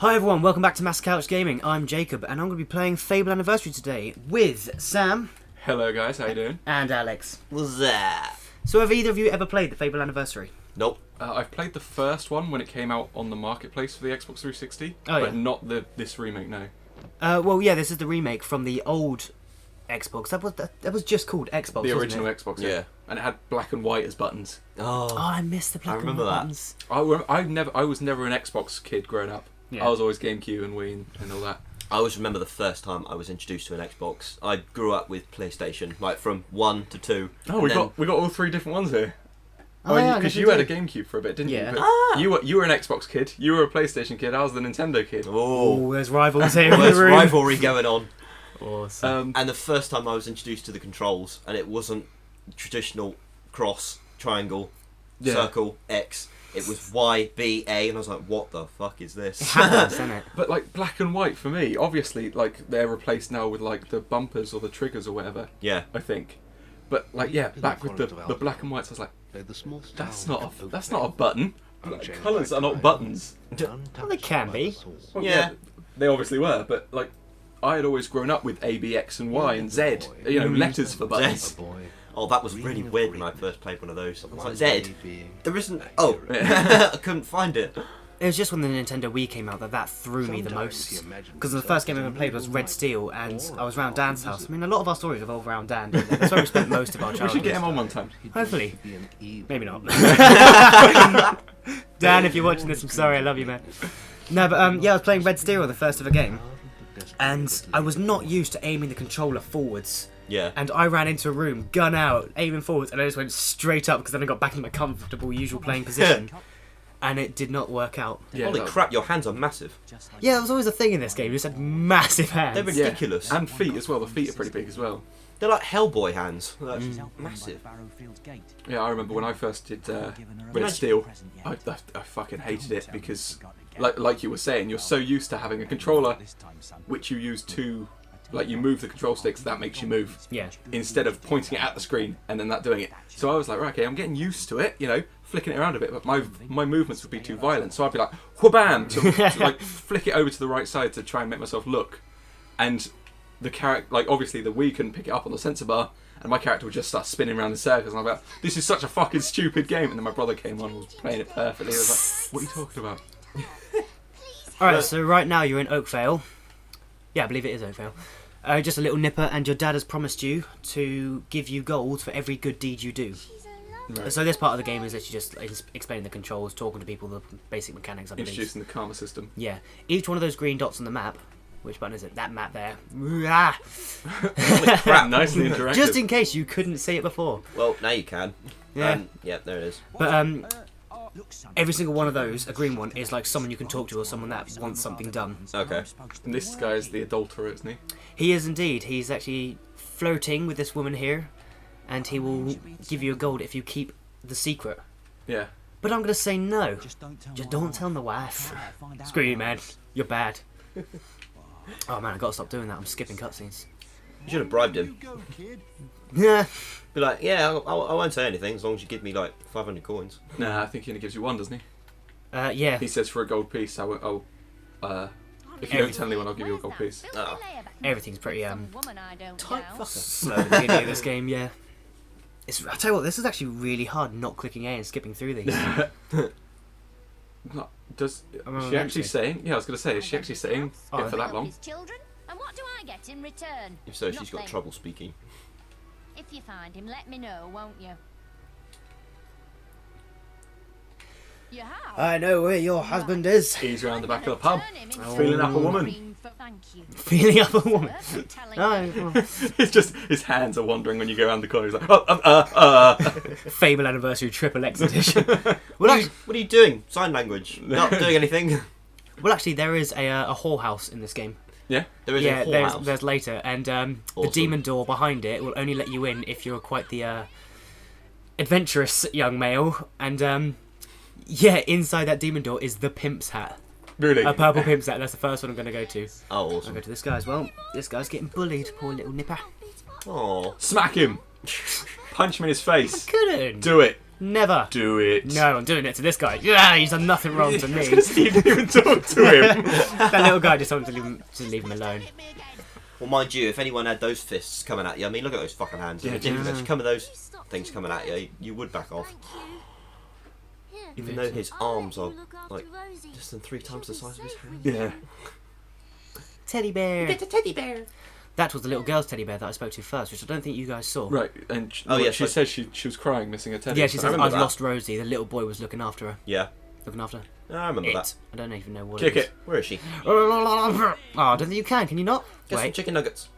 Hi everyone, welcome back to Mass Couch Gaming. I'm Jacob, and I'm going to be playing Fable Anniversary today with Sam. Hello guys, how you doing? And Alex. What's that? So have either of you ever played the Fable Anniversary? Nope. I've played the first one when it came out on the marketplace for the Xbox 360, but not this remake, no. Well, yeah, this is the remake from the old Xbox. That was just called Xbox, The wasn't original it? Xbox, Yeah. And it had black and white as buttons. Oh, I missed the black and white buttons. I was never an Xbox kid growing up. Yeah. I was always GameCube and Wii and all that. I always remember the first time I was introduced to an Xbox. I grew up with PlayStation, like from 1 to 2. Oh, we got all three different ones here. Oh, yeah, because you had a GameCube for a bit, didn't Yeah. you? But you were an Xbox kid. You were a PlayStation kid. I was the Nintendo kid. Oh, there's rivals here in There's the room. rivalry going on. Awesome. And the first time I was introduced to the controls, and it wasn't traditional cross, triangle, circle, X. It was Y, B, A, and I was like, what the fuck is this? Isn't it? But like black and white for me, obviously, like they're replaced now with like the bumpers or the triggers or whatever. Yeah. I think. But like back with the black and whites, I was like, that's not a button. Colours are not buttons. Well, they can be. Well, Yeah. They obviously were, but like I had always grown up with A, B, X, and Y and Z. You know, letters for buttons. Oh, that was really weird when I first played one of those. I was like, Z? There isn't... Oh, I couldn't find it. It was just when the Nintendo Wii came out that threw me the most. Because the first game I ever played was Red Steel, and I was around Dan's house. I mean, a lot of our stories revolve around Dan. That's where we spent most of our We childhood. should get him on one time. Hopefully. Maybe not. Dan, if you're watching this, I'm sorry, I love you, man. No, but yeah, I was playing Red Steel on the first ever game, and I was not used to aiming the controller forwards. Yeah. And I ran into a room, gun out, aiming forwards, and I just went straight up because then I got back into my comfortable, usual playing position. And it did not work out. Yeah, Holy crap, your hands are massive. Yeah, that was always a thing in this game. You just had massive hands. They're ridiculous. And feet as well. The feet are pretty big as well. They're like Hellboy hands. They're massive. Yeah, I remember when I first did Red Steel, I fucking hated it because, like you were saying, you're so used to having a controller which you use to, like, you move the control sticks, that makes you move. Yeah. Instead of pointing it at the screen and then that doing it. So I was like, right, okay, I'm getting used to it, you know, flicking it around a bit, but my movements would be too violent. So I'd be like, whabam, to like flick it over to the right side to try and make myself look. And the character, like, obviously the Wii couldn't pick it up on the sensor bar, and my character would just start spinning around in circles, and I'm like, this is such a fucking stupid game. And then my brother came on and was playing it perfectly. I was like, what are you talking about? Alright, so right now you're in Oakvale. Yeah, I believe it is Oakvale. Just a little nipper, and your dad has promised you to give you gold for every good deed you do. Right. So this part of the game is that you just explaining the controls, talking to people, the basic mechanics, I believe. Introducing the karma system. Yeah. Each one of those green dots on the map, which button is it? That map there. Holy crap. Nicely interactive. Just in case you couldn't see it before. Well, now you can. Yeah. Yeah, there it is. But every single one of those, a green one, is like someone you can talk to or someone that wants something done. Okay. And this guy is the adulterer, isn't he? He is indeed. He's actually flirting with this woman here, and he will give you a gold if you keep the secret. Yeah. But I'm going to say no. Just don't tell the wife. Screw you, man. You're bad. Oh man, I got to stop doing that. I'm skipping cutscenes. You should have bribed him. Yeah. Be like, yeah, I won't say anything as long as you give me like 500 coins. Nah, I think he only gives you one, doesn't he? Yeah. He says for a gold piece, if you don't tell anyone, I'll give you a gold piece. Oh. Everything's pretty Tight fucker. slow at the beginning of this game. Yeah. I tell you what, this is actually really hard not clicking A and skipping through these. Is she actually saying? Yeah, I was going to say, is she actually saying it for that long? And what do I get in return? If so, she's got trouble speaking. If you find him, let me know, won't you? You have. I know where your husband is. He's round the back of the pub, feeling up a woman. Thank you. Feeling up a woman. For telling Oh, me. It's just his hands are wandering when you go around the corner. He's like, Fable Anniversary Triple X Edition. What are you doing? Sign language. Not doing anything. Well, actually, there is a whorehouse in this game. Yeah. There is a whorehouse. there's later, and the Awesome. demon door behind it will only let you in if you're quite the adventurous young male. And yeah, inside that demon door is the pimp's hat. Really? A purple pimp's hat. That's the first one I'm going to go to. Oh, I'll awesome. go to this guy as well. This guy's getting bullied, poor little nipper. Oh. Smack him. Punch him in his face. Couldn't. Do it. Never. Do it. No, I'm doing it to this guy. Yeah, he's done nothing wrong to me. You didn't even talk to him. That little guy just wanted to leave him alone. Well, mind you, if anyone had those fists coming at you, I mean, look at those fucking hands. Yeah, If you come with those things coming at you, you would back off. Even though his arms are like less than 3 times the size of his hand. Yeah. Teddy bear. Get a teddy bear. That was the little girl's teddy bear that I spoke to first, which I don't think you guys saw. Right, and she yeah, said she was crying, missing a teddy. Yeah, she said, remember I've that. lost Rosie. The little boy was looking after her. Yeah, Looking after I remember it. that. I don't even know what Kick it is. it. Where is she? Oh, I don't think you can you not? Get some Wait. chicken nuggets.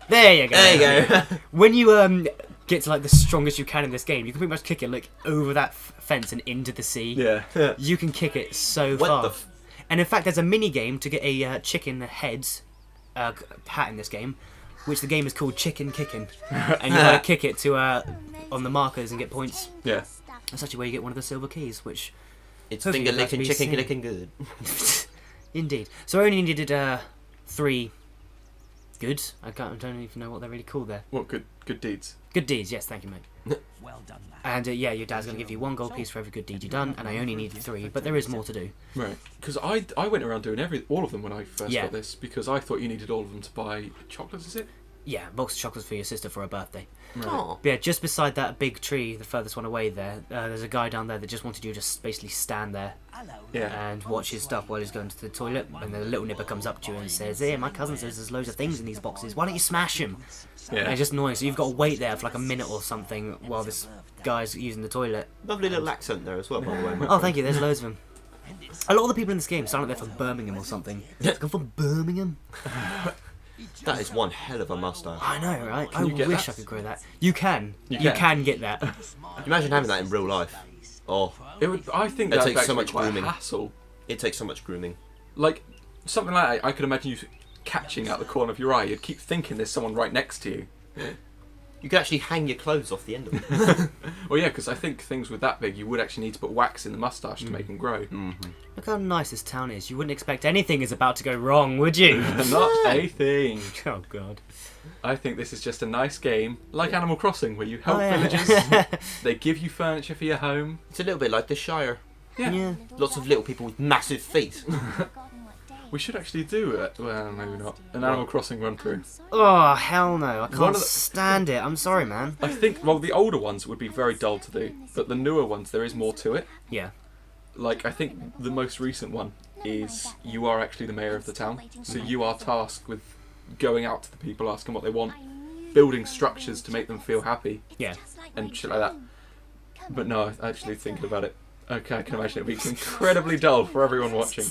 There you go. There you go. When you get to like the strongest you can in this game, you can pretty much kick it like over that fence and into the sea. Yeah. You can kick it so What far. the And in fact, there's a mini game to get a chicken head hat in this game, which the game is called Chicken Kicking, and you gotta kick it to on the markers and get points. Yeah. That's actually where you get one of the silver keys, which It's hopefully finger you'd like to licking, be chicken seen. licking good. Indeed. So I only needed 3 goods. I don't even know what they're really called there. What good deeds? Good deeds, yes, thank you, mate. Well done, lad. And yeah, your dad's gonna give you 1 gold piece for every good deed you've done, and I only needed 3, but there is more to do. Right. Because I went around doing all of them when I first Yeah. got this, because I thought you needed all of them to buy chocolates, is it? Yeah, box of chocolates for your sister for her birthday. Right. Oh. But yeah, just beside that big tree, the furthest one away there, there's a guy down there that just wanted you to just basically stand there Hello. Yeah. and watch his stuff while he's going to the toilet. And then the little nipper comes up to you and says, "Hey, my cousin says there's loads of things in these boxes. Why don't you smash them?" And Yeah. it's just annoying. So you've got to wait there for like a minute or something while this guy's using the toilet. Lovely little accent there as well, by the way. Oh, thank you. There's loads of them. A lot of the people in this game sound like they're from Birmingham or something. Come from Birmingham? That is one hell of a moustache. I know, right? I you get wish that? I could grow that. You can. You You can. can get that. Imagine having that in real life. Oh, I think It that takes so actually much quite grooming. a hassle. it takes so much grooming. Like something like that, I could imagine you catching out the corner of your eye. You'd keep thinking there's someone right next to you. You could actually hang your clothes off the end of it. Well, yeah, because I think things with that big, you would actually need to put wax in the moustache to make them grow. Look how nice this town is. You wouldn't expect anything is about to go wrong, would you? Not a thing. Oh, God. I think this is just a nice game, like Animal Crossing, where you help Oh, yeah. villagers. They give you furniture for your home. It's a little bit like the Shire. Yeah. Yeah. Lots of little people with massive feet. We should actually do it. Well, maybe not. An Animal Crossing run through. Oh, hell no. I One can't of the- stand it. I'm sorry, man. I think, well, the older ones would be very dull to do, but the newer ones, there is more to it. Yeah. Like, I think the most recent one is you are actually the mayor of the town, so you are tasked with going out to the people, asking what they want, building structures to make them feel happy, Yeah. and shit like that. But no, actually thinking about it, okay, I can imagine it would be incredibly dull for everyone watching.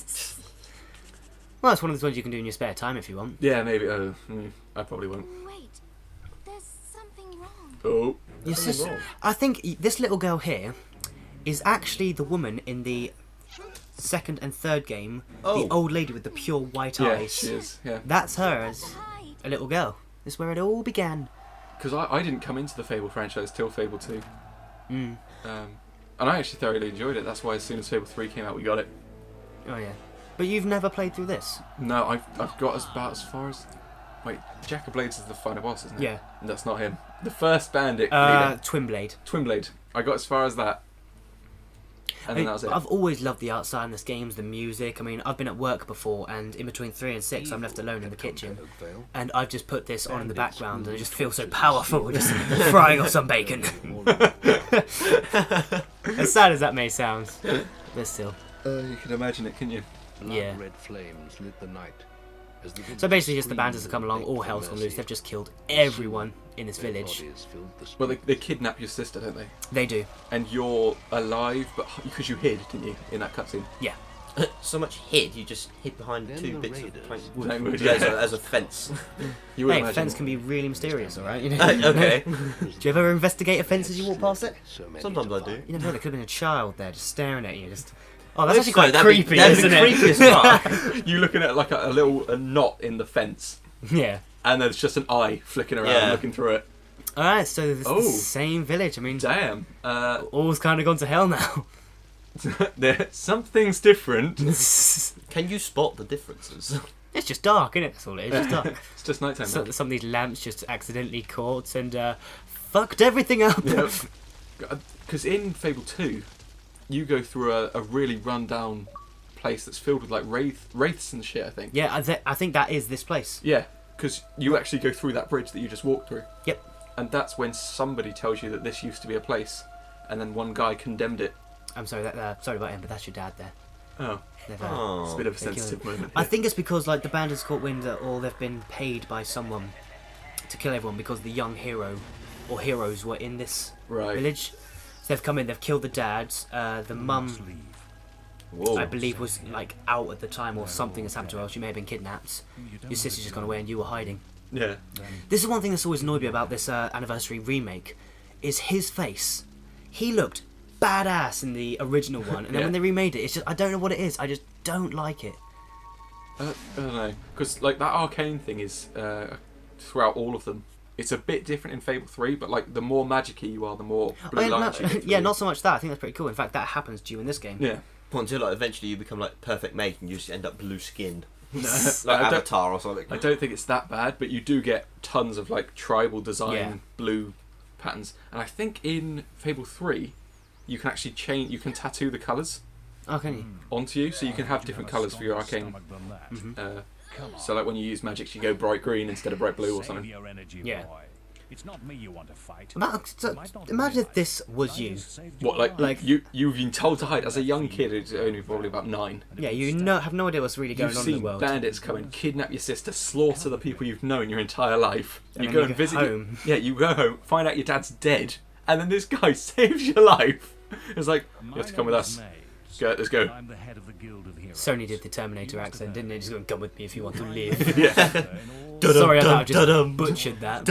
Well, it's one of those ones you can do in your spare time if you want. Yeah, maybe. I probably won't. Wait, there's something wrong. Oh. Your sister, I think this little girl here is actually the woman in the second and third game. Oh. The old lady with the pure white Yeah, eyes. she is. Yeah. That's her as Hi. a little girl. This is where it all began. Because I didn't come into the Fable franchise till Fable 2. Mm. And I actually thoroughly enjoyed it. That's why as soon as Fable 3 came out, we got it. Oh, yeah. But you've never played through this? No, I've got about as far as... Wait, Jack of Blades is the final boss, isn't it? Yeah. And that's not him. The first bandit leader, Twin Blade. Twin Blade. I got as far as that. And then that was it. I've always loved the art style in this game, the music. I mean, I've been at work before, and in between 3 and 6, I'm left alone in the kitchen, and I've just put this on in the background, and it just feels so powerful, just frying off some bacon. As sad as that may sound, but still, You can imagine it, can you? yeah. Red flames lit the night. As the So basically, just the bandits have come along, all hell's gone loose. They've just killed everyone in this village. Well, they kidnap your sister, don't they? They do, And you're alive, but because you hid, didn't you, in that cutscene? yeah. So much hid, you just hid behind Then 2 the bits of raiders plank Wood. wood as a fence. You would Hey, imagine. fence can be really mysterious, all right? You know? Okay. Do you ever investigate a fence as you walk past it? Sometimes I do. You never know, there could have been a child there just staring at you. Just, oh, that's actually quite That'd be- creepy, that'd be isn't creepy it? as fuck. You looking at like a little knot in the fence, Yeah. and there's just an eye flicking around Yeah. looking through it. All right, so it's Oh. the same village. I mean, Damn. all's kind of gone to hell now. Something's different. It's Can you spot the differences? just dark, isn't it? That's all it is. Just dark. It's just nighttime now. Some of these lamps just accidentally caught and fucked everything up. Yep. Because in Fable 2, you go through a really run-down place that's filled with like wraiths and shit, I think. Yeah, I think that is this place. Yeah, because you actually go through that bridge that you just walked through. Yep. And that's when somebody tells you that this used to be a place, and then one guy condemned it. I'm sorry, sorry about him, but that's your dad there. Oh, They've, it's a bit of a they killed sensitive him. moment. I think it's because like the bandits caught wind that or they've been paid by someone to kill everyone because the young hero or heroes were in this Right. village. So they've come in, they've killed the dad. The mum, Whoa. I believe, was like out at the time or something has happened to her. She may have been kidnapped. Your sister's just gone away and you were hiding. Yeah. This is one thing that's always annoyed me about this anniversary remake, is his face. He looked badass in the original one, and then Yeah. when they remade it, it's just I don't know what it is. I just don't like it. I don't know, because like that arcane thing is throughout all of them. It's a bit different in Fable 3, but like the more magic-y you are, the more blue lines you get through. Yeah, not so much that. I think that's pretty cool. In fact, that happens to you in this game. Yeah. Until like eventually you become like perfect mate and you just end up blue skinned. No, Like I don't- Avatar or something. I don't think it's that bad, but you do get tons of like tribal design Yeah. blue patterns, and I think in Fable 3 you can actually change. You can tattoo the colours Oh, can you? onto you, so you can have different colours for your arcane. So like when you use magic, you go bright green instead of bright blue or something. Yeah. It's not me you want to fight. Imagine if this was you. What like you've been told to hide as a young kid who's only probably about 9. Yeah, you have no idea what's really going You've on in the seen world. bandits come and kidnap your sister, slaughter the people you've known your entire life. And You then go you and go visit. home. You go home, find out your dad's dead, and then this guy saves your life. It's like you have to come with us. Go, let's go. I'm the head of the Guild of Heroes. Sony did the Terminator accent, didn't it? Just go, come with me if you want to live. Yeah. Sorry, I just butchered that.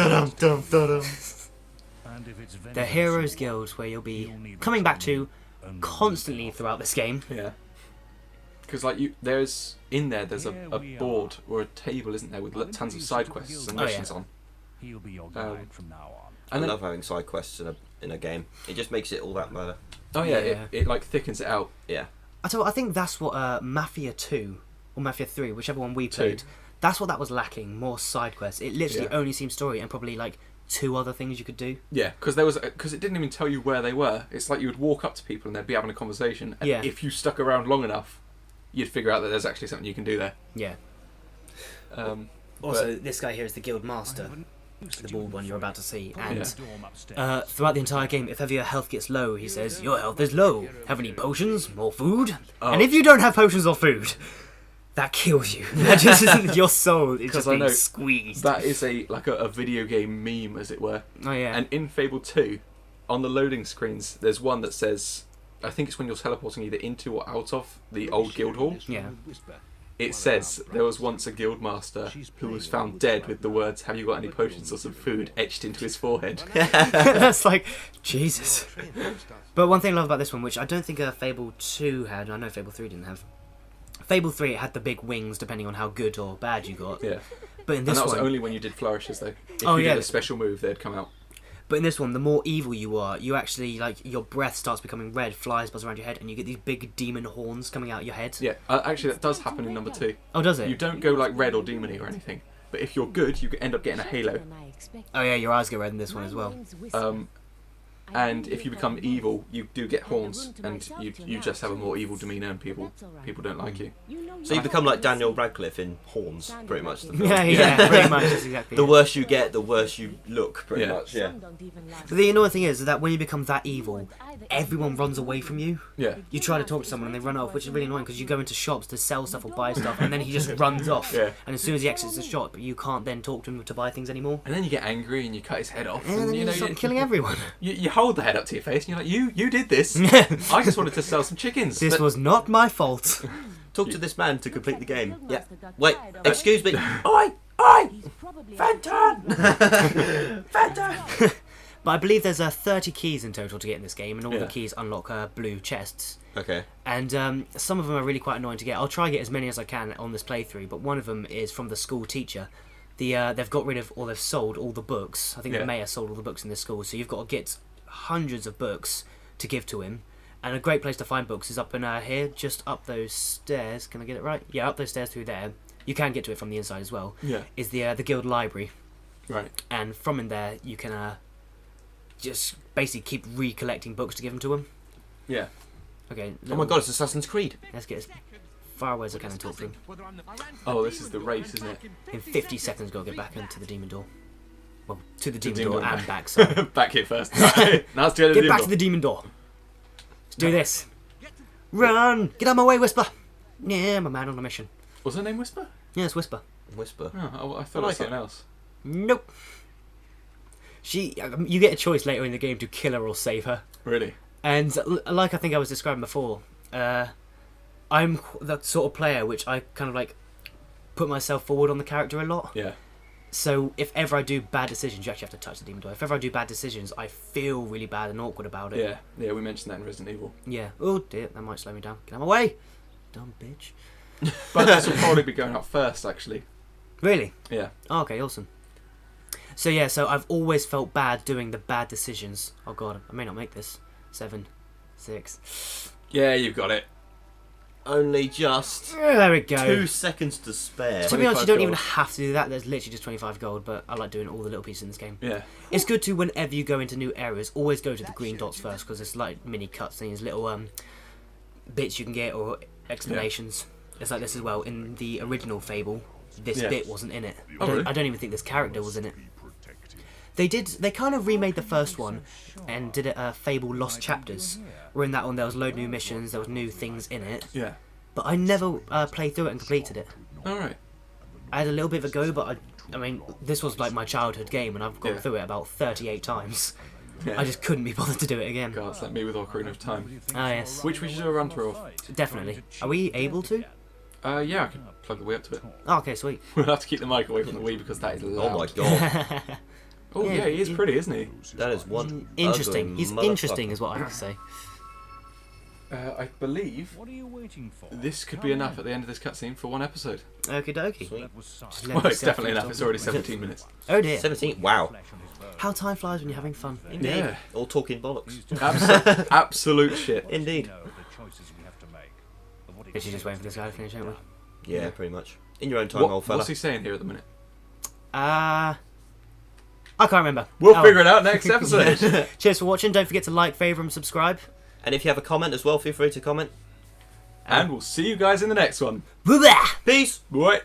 And if it's The Heroes Guild, where you'll be coming back to constantly throughout this game. Yeah. Because like there's a board or a table, isn't there, with tons of side quests and Oh, yeah. missions on. He'll be your guide from now on. And I then, love having side quests in a game. It just makes it all that better. oh yeah, Yeah. it like thickens it out. Yeah. I tell you what, I think that's what Mafia 2 or Mafia 3, whichever one we played, that's what that was lacking, more side quests. It literally only seemed story and probably like 2 other things you could do. Yeah, because it didn't even tell you where they were. It's like you would walk up to people and they'd be having a conversation, and Yeah. if you stuck around long enough, you'd figure out that there's actually something you can do there. Yeah. Um, Also, this guy here is the Guild Master, the bald one you're about to see, and Storm upstairs. throughout the entire game, if ever your health gets low, he says, your health is low. Have any potions or food? Oh. And if you don't have potions or food, that kills you. That just isn't your soul. It's 'Cause just I being know squeezed. that is a video game meme, as it were. Oh yeah. And in Fable 2, on the loading screens, there's one that says, I think it's when you're teleporting either into or out of the old guild hall. Yeah. It says there was once a guild master who was found dead with the words, "Have you got any potions or some food?" etched into his forehead. That's like, Jesus. But one thing I love about this one, which I don't think Fable 2 had, I know Fable 3 didn't have. Fable 3, it had the big wings depending on how good or bad you got. Yeah. But in And this that was one, only when you did flourishes, though. If Oh, you yeah. did a special move, they'd come out. but in this one, the more evil you are, you actually, like, your breath starts becoming red, flies buzz around your head, and you get these big demon horns coming out your head. Yeah, actually, that does happen in number 2. Oh, does it? You don't go like red or demony or anything, but if you're good, you end up getting a halo. Oh yeah, your eyes go red in this one as well. And if you become evil, you do get horns, and you just have a more evil demeanour, and people don't like you. So you become like Daniel Radcliffe in Horns, pretty much. The film. Yeah, pretty much. That's exactly The it. worse you get, the worse you look, pretty Yeah. much. Yeah. But the annoying thing is that when you become that evil, everyone runs away from you. Yeah. You try to talk to someone and they run off, which is really annoying because you go into shops to sell stuff or buy stuff, and then he just runs off. Yeah. And as soon as he exits the shop, you can't then talk to him to buy things anymore. And then you get angry and you cut his head off, And then you you know start killing everyone. you hold the head up to your face, and you're like, you did this. I just wanted to sell some chickens. This But- was not my fault. Talk to this man to complete the game. Yeah. Wait, excuse me. Oi! Phantom! Phantom! But I believe there's 30 keys in total to get in this game, and all Yeah. the keys unlock blue chests. Okay. And some of them are really quite annoying to get. I'll try and get as many as I can on this playthrough, but one of them is from the school teacher. They've got rid of, or they've sold all the books. I think Yeah. the mayor sold all the books in this school, so you've got to get hundreds of books to give to him. And a great place to find books is up in here, just up those stairs. Can I get it right? Yeah, up those stairs through there. You can get to it from the inside as well. Yeah. Is the guild library, Right. and from in there you can just basically keep recollecting books to give them to him. Yeah. Okay. Oh my god, it's Assassin's Creed. Let's get as far away as I can and talk to him. Oh, this is the race, isn't it? In 50 seconds, got to get back into the demon door. Well, to the demon demon door door. and back. Sorry. Back here first. Now let's do Get back to the demon door. Let's do this. Run! Get out of my way, Whisper. Yeah, I'm a man on a mission. Was her name Whisper? Yeah, it's Whisper. Whisper. Oh, I thought I it was like something else. Nope. You get a choice later in the game to kill her or save her. Really? And like I think I was describing before, I'm the sort of player which I kind of like put myself forward on the character a lot. Yeah. So if ever I do bad decisions, you actually have to touch the demon door. If ever I do bad decisions, I feel really bad and awkward about it. Yeah. Yeah, we mentioned that in Resident Evil. Yeah. Oh dear, that might slow me down. Get out of my way, dumb bitch. But this will probably be going up first, actually. Really? Yeah. Oh, okay, awesome. So yeah, so I've always felt bad doing the bad decisions. Oh god, I may not make this. 7, 6. Yeah, you've got it. Only just There we go. 2 seconds to spare. To be honest, you 25 don't even gold. have to do that. There's literally just 25 gold, but I like doing all the little pieces in this game. Yeah. It's good to, whenever you go into new areas, always go to the green dots first, because it's like mini cutscenes, little bits you can get, or explanations. It's like this as well. In the original Fable, this Yeah. bit wasn't in it. Oh, really? I don't even think this character was in it. They kind of remade the first one and did it Fable Lost Chapters, where in that one there was load new missions, there was new things in it, Yeah. but I never played through it and completed it. Alright. I had a little bit of a go, but I mean, this was like my childhood game, and I've gone Yeah. through it about 38 times. Yeah. I just couldn't be bothered to do it again. God, it's like me with Ocarina of Time. Ah, yes. Which we should do a run through of. Definitely. Are we able to? Yeah, I can plug the Wii up to it. Oh, okay, sweet. We'll have to keep the mic away from the Wii because that is loud. Oh my god. Oh, Yeah, yeah, he is pretty, isn't he? That is one Interesting. ugly He's motherfucker. interesting, is what I have to say. I believe What are you waiting for? this could be enough at the end of this cutscene for one episode. Okie dokie. Sweet. That was sight. Just let Well, me it's set definitely things enough. on. It's already 17 minutes. Oh dear. 17. Wow. Flesh on his bones. How time flies when you're having fun. Indeed. Yeah. All talking bollocks. Absolute shit. Indeed. Know the choices we have to make. Of what Literally just waiting for this guy to finish, ain't we? Yeah, pretty much. In your own time, old fella. What's he saying here at the minute? I can't remember. We'll Oh. figure it out next episode. Cheers for watching. Don't forget to like, favour and subscribe. And if you have a comment as well, feel free to comment. And we'll see you guys in the next one. Bye-bye. Peace! Bye.